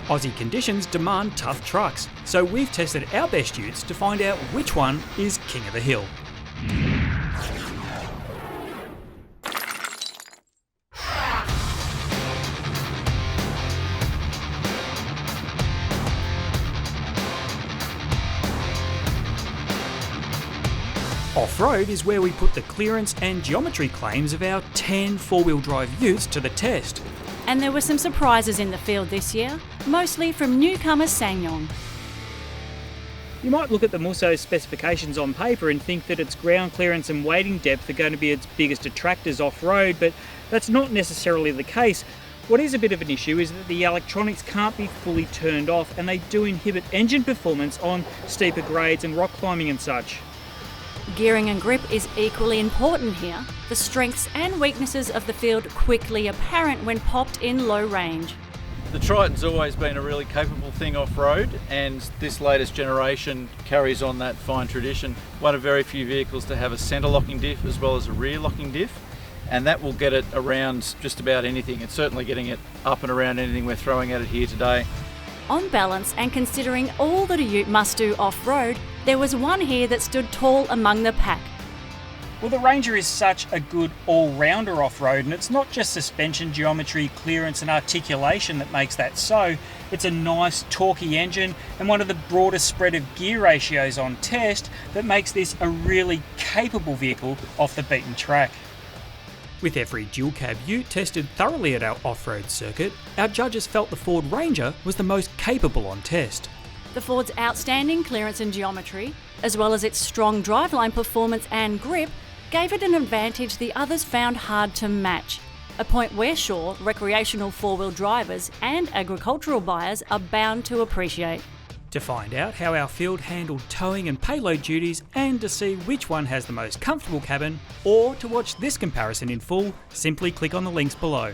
Aussie conditions demand tough trucks, so we've tested our best utes to find out which one is king of the hill. Off-road is where we put the clearance and geometry claims of our 10 four-wheel drive utes to the test. And there were some surprises in the field this year, mostly from newcomer SsangYong. You might look at the Musso's specifications on paper and think that its ground clearance and wading depth are going to be its biggest detractors off-road, but that's not necessarily the case. What is a bit of an issue is that the electronics can't be fully turned off, and they do inhibit engine performance on steeper grades and rock climbing and such. Gearing and grip is equally important here. The strengths and weaknesses of the field quickly apparent when popped in low range. The Triton's always been a really capable thing off-road, and this latest generation carries on that fine tradition. One of very few vehicles to have a centre locking diff as well as a rear locking diff, and that will get it around just about anything. It's certainly getting it up and around anything we're throwing at it here today. On balance, and considering all that a ute must do off-road, there was one here that stood tall among the pack. Well, the Ranger is such a good all-rounder off-road, and it's not just suspension geometry, clearance and articulation that makes that so. It's a nice torquey engine and one of the broadest spread of gear ratios on test that makes this a really capable vehicle off the beaten track. With every dual cab ute tested thoroughly at our off-road circuit, our judges felt the Ford Ranger was the most capable on test. The Ford's outstanding clearance and geometry, as well as its strong driveline performance and grip, gave it an advantage the others found hard to match, a point we're sure recreational four-wheel drivers and agricultural buyers are bound to appreciate. To find out how our field handled towing and payload duties, and to see which one has the most comfortable cabin, or to watch this comparison in full, simply click on the links below.